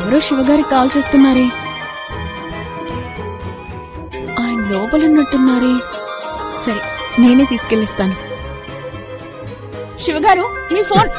ఎవరో శివగారికి కాల్ చేస్తున్నారే. ఆయన లోపలున్నట్టున్నారే. సరే, నేనే తీసుకెళ్ళిస్తాను. శివగారు, మీ ఫోన్.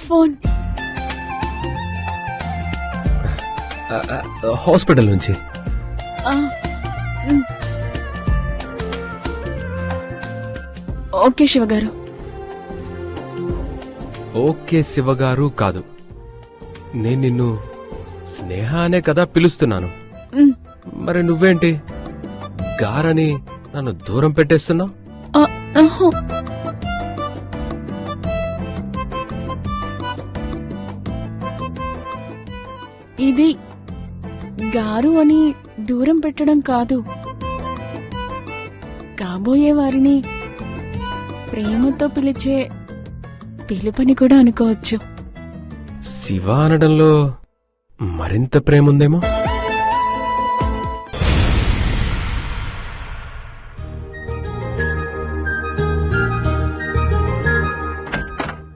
ఫోన్ హాస్పిటల్ నుంచి. ఓకే శివగారు. ఓకే శివగారు కాదు, నేను నిన్ను స్నేహ అనే కదా పిలుస్తున్నాను. మరి నువ్వేంటి గారని నన్ను దూరం పెట్టేస్తున్నావు? ఇది గారు అని దూరం పెట్టడం కాదు, కాబోయే వారిని ప్రేమతో పిలిచే పిలుపని కూడా అనుకోవచ్చు. శివ అనడంలో మరింత ప్రేముందేమో.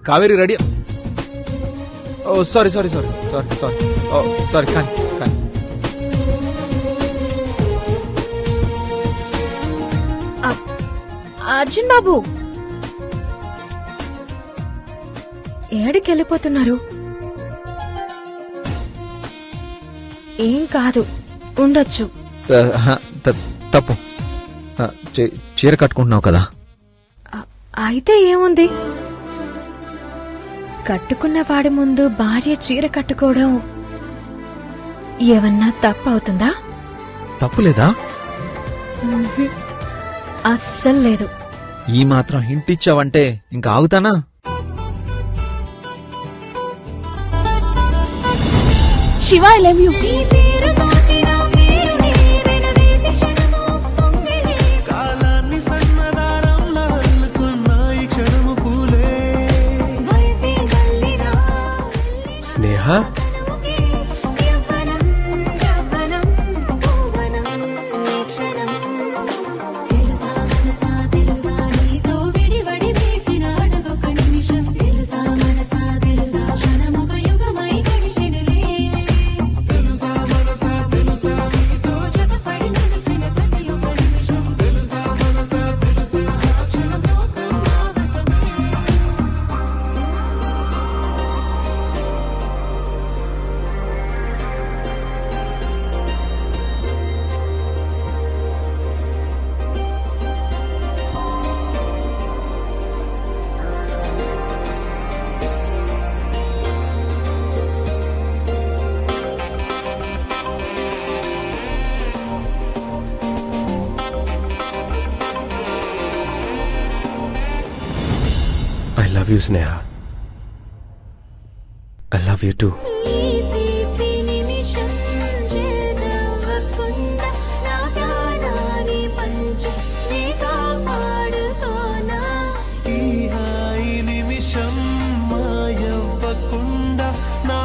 Kaveri ready. Oh sorry sorry sorry sorry sorry oh sorry. కానీ కానీ అర్జున్ బాబు, ఏడికెళ్ళిపోతున్నారు? ఏం కాదు, ఉండొచ్చు. తప్పు, చీర కట్టుకుంటున్నావు కదా. అయితే ఏముంది, కట్టుకున్న వాడి ముందు భార్య చీర కట్టుకోవడం ఏమన్నా తప్పు అవుతుందా? తప్పులేదా? అస్సలు లేదు. ఈ మాత్రం హింట్ ఇచ్చావంటే ఇంకా ఆగుతానా? Shiva, I love you. Sneha, I love you, Sneha. I love you too. నిమిషం మాయవ్వకుండా నా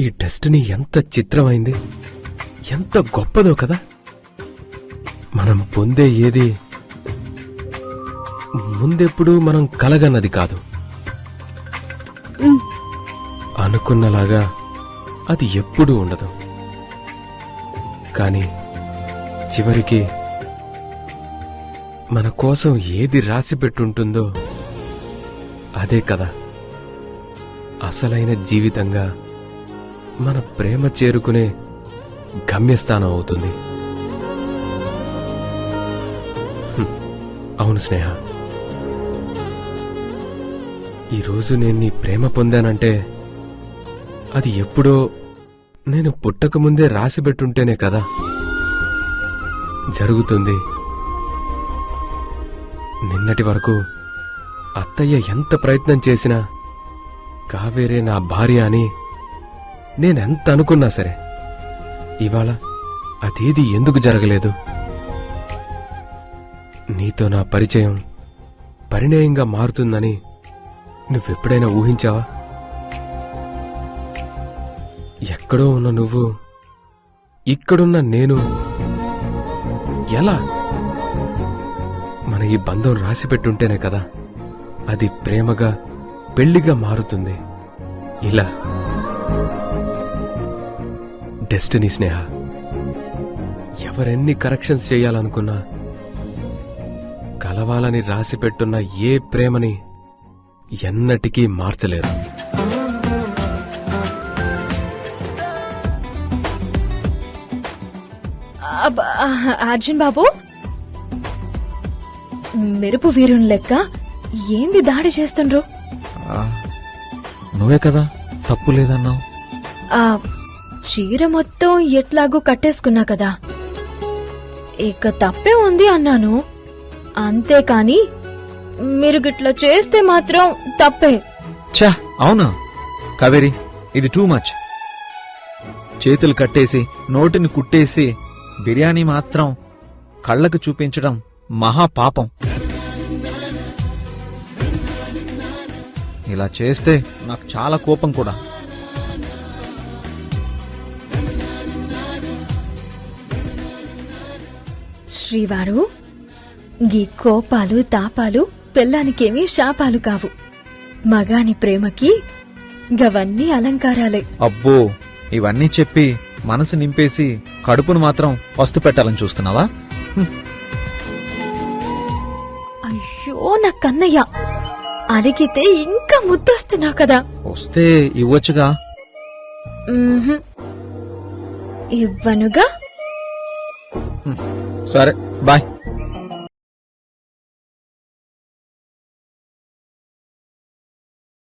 ఈ డెస్టినీ ఎంత చిత్రమైంది, ఎంత గొప్పదో కదా. మనం పొందే ఏది ముందెప్పుడు మనం కలగన్నది కాదు. అనుకున్నలాగా అది ఎప్పుడూ ఉండదు. కాని చివరికి మన కోసం ఏది రాసిపెట్టుంటుందో అదే కదా అసలైన జీవితంగా మన ప్రేమ చేరుకునే గమ్యస్థానం అవుతుంది. అవును స్నేహ, ఈరోజు నేను నీ ప్రేమ పొందానంటే అది ఎప్పుడో నేను పుట్టకముందే రాసిపెట్టుంటేనే కదా జరుగుతుంది. నిన్నటి వరకు అత్తయ్య ఎంత ప్రయత్నం చేసినా కావేరే నా భార్య అని నేనెంత అనుకున్నా సరే ఇవాళ అదేది ఎందుకు జరగలేదు? నీతో నా పరిచయం పరిణయంగా మారుతుందని నువ్వెప్పుడైనా ఊహించావా? ఎక్కడో ఉన్న నువ్వు, ఇక్కడున్న నేను ఎలా? మన ఈ బంధం రాసిపెట్టుంటేనే కదా అది ప్రేమగా పెళ్లిగా మారుతుంది. ఇలా డెస్టినీ స్నేహ, ఎవరెన్ని కరెక్షన్స్ చేయాలనుకున్నా కలవాలని రాసిపెట్టున్న ఏ ప్రేమని ఎన్నటికీ మార్చలేరు. అర్జున్ బాబు, మెరుపు వీరుని లెక్క ఏంది దాడి చేస్తుండ్రు? నువ్వే కదా తప్పు లేదన్నావు. ఆ చీర మొత్తం ఎట్లాగూ కట్టేసుకున్నా కదా, ఇక తప్పే ఉంది అన్నాను. అంతేకాని మీరు గిట్లా చేస్తే మాత్రం తప్పే. ఛా, అవునా కావేరి, ఇది టూ మచ్. చేతులు కట్టేసి నోటిని కుట్టేసి బిర్యానీ మాత్రం కళ్ళకు చూపించడం మహాపాపం. ఇలా చేస్తే నాకు చాలా కోపం కూడా. శ్రీవారు, గీ కోపాలు తాపాలు పెళ్ళానికేమీ శాపాలు కావు. మగాని ప్రేమకి గవన్నీ అలంకారాలే. అబ్బో, ఇవన్నీ చెప్పి మనసు నింపేసి కడుపును మాత్రం వస్తు పెట్టాలని చూస్తున్నావా? అయ్యో నా కన్నయ్య, అలిగితే ఇంకా ముద్దొస్తున్నావు కదా. వస్తే ఇవ్వచ్చుగా. ఇవ్వనుగా. సరే, బాయ్.